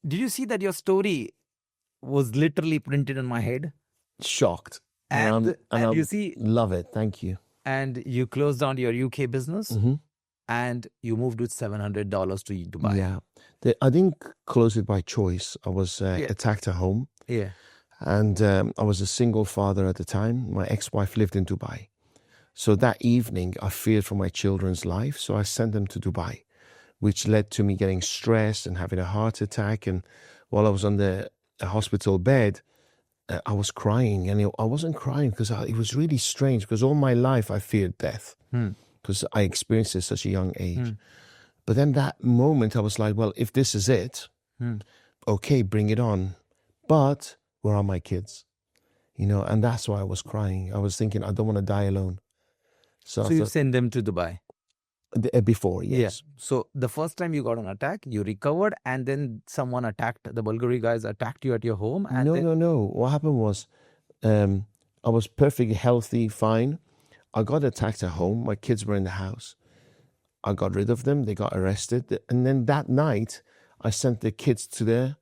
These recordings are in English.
did you see that your story was literally printed in my head? Shocked. And I you see, love it. Thank you. and you closed down your UK business Mm-hmm. and you moved with $700 to Dubai. Yeah. I didn't close it by choice. I was attacked at home. Yeah. And I was a single father at the time. My ex-wife lived in Dubai. So that evening, I feared for my children's life. So I sent them to Dubai, which led to me getting stressed and having a heart attack. And while I was on the hospital bed, I was crying. And I wasn't crying because it was really strange, because all my life I feared death because I experienced it at such a young age. But then that moment, I was like, well, if this is it, okay, bring it on. But where are my kids? You know, and that's why I was crying. I was thinking, I don't want to die alone. So you sent them to Dubai? Before, yes. Yeah. So the first time you got an attack, you recovered, and then someone attacked, the Bulgari guys attacked you at your home? And No. What happened was, I was perfectly healthy, fine. I got attacked at home. My kids were in the house. I got rid of them. They got arrested. And then that night, I sent the kids to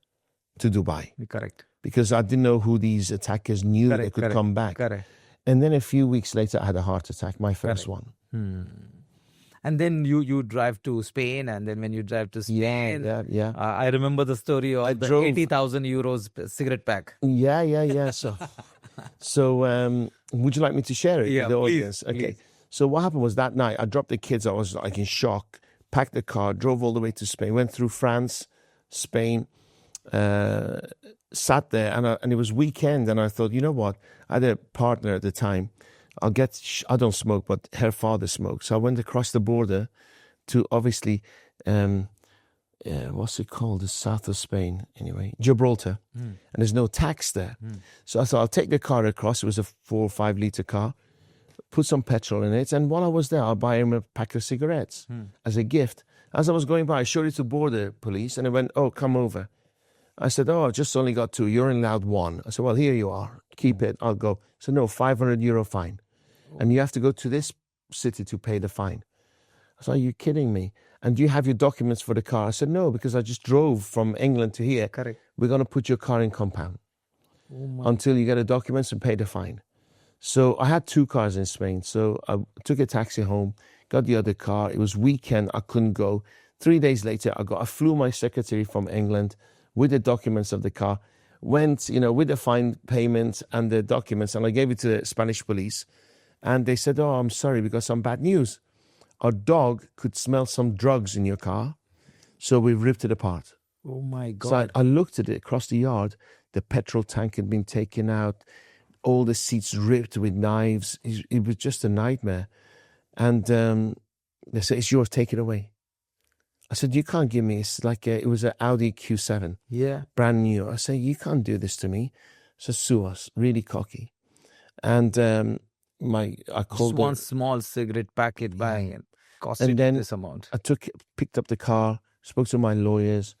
Dubai. Correct. Because I didn't know who these attackers knew they could come back. Correct. And then a few weeks later, I had a heart attack, my first one. And then you drive to Spain, and then when you drive to Spain, yeah. I remember the story of the 80,000 euros cigarette pack. Yeah. So would you like me to share it with the audience? Please, okay. please. So what happened was that night, I dropped the kids. I was like in shock, packed the car, drove all the way to Spain, went through France, Spain, sat there, and it was weekend, and I thought, you know what? I had a partner at the time. I don't smoke, but her father smokes. So I went across the border to obviously, what's it called? The south of Spain, anyway, Gibraltar. And there's no tax there. So I thought, I'll take the car across. It was a 4 or 5 litre car, put some petrol in it. And while I was there, I'll buy him a pack of cigarettes as a gift. As I was going by, I showed it to border police, and they went, oh, come over. I said, oh, I've just only got 2. You're allowed 1. I said, well, here you are. Keep it. I'll go. So no, €500 fine. And you have to go to this city to pay the fine. I said, are you kidding me? And do you have your documents for the car? I said, no, because I just drove from England to here. Correct. We're going to put your car in compound until you get the documents and pay the fine. So I had 2 cars in Spain. So I took a taxi home, got the other car. It was weekend. I couldn't go. 3 days later, I flew my secretary from England with the documents of the car, went, with the fine payment and the documents, and I gave it to the Spanish police. And they said, oh, I'm sorry, we got some bad news. Our dog could smell some drugs in your car, so we ripped it apart. Oh, my God. So I looked at it across the yard. The petrol tank had been taken out, all the seats ripped with knives. It was just a nightmare. And they said, it's yours, take it away. I said, you can't give me, it's like it was an Audi Q7. Yeah. Brand new. I said, you can't do this to me. So sue us, really cocky. And I called just one small cigarette packet buying it costed this amount. I picked up the car, spoke to my lawyers,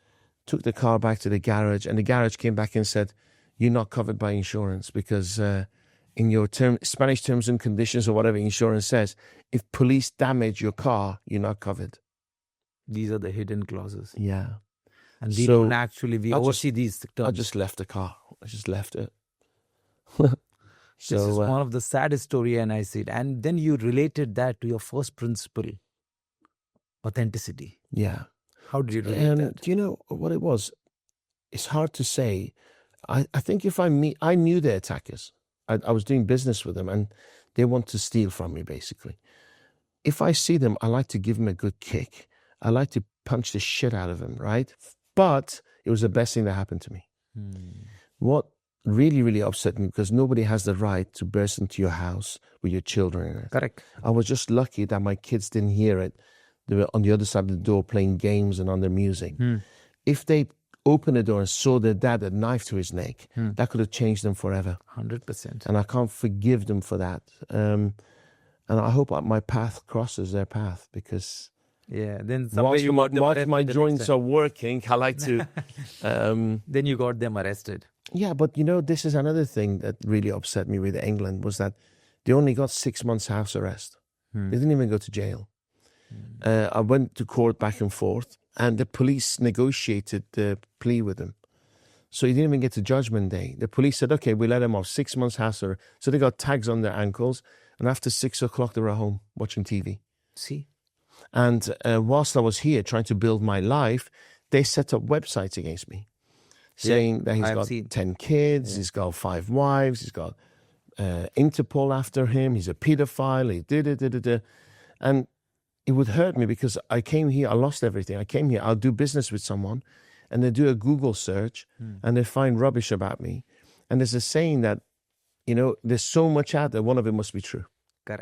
took the car back to the garage, and the garage came back and said, you're not covered by insurance because in your Spanish terms and conditions or whatever insurance says, if police damage your car, you're not covered. These are the hidden clauses. Yeah. And we don't actually, oversee these terms. I just left the car. I just left it. This is one of the saddest story, and I see it. And then you related that to your first principle, authenticity. Yeah. How did you relate that? Do you know what it was? It's hard to say. I think I knew the attackers. I was doing business with them, and they want to steal from me, basically. If I see them, I like to give them a good kick. I like to punch the shit out of them, right? But it was the best thing that happened to me. What really, really upset me, because nobody has the right to burst into your house with your children in it. Correct. I was just lucky that my kids didn't hear it. They were on the other side of the door playing games and on their music. If they opened the door and saw their dad a knife to his neck, that could have changed them forever. 100%. And I can't forgive them for that. And I hope my path crosses their path, because then once my joints are working, I like to... then you got them arrested. Yeah, but this is another thing that really upset me with England, was that they only got 6 months house arrest. They didn't even go to jail. I went to court back and forth, and the police negotiated the plea with him. So he didn't even get to judgment day. The police said, okay, we let him off 6 months house arrest. So they got tags on their ankles, and after 6 o'clock, they were at home watching TV. See? And whilst I was here trying to build my life, they set up websites against me, saying that he's got 10 kids, he's got 5 wives, he's got Interpol after him, he's a pedophile, he did. And it would hurt me because I came here, I lost everything. I came here, I'll do business with someone, and they do a Google search, and they find rubbish about me. And there's a saying that, you know, there's so much out there, one of it must be true.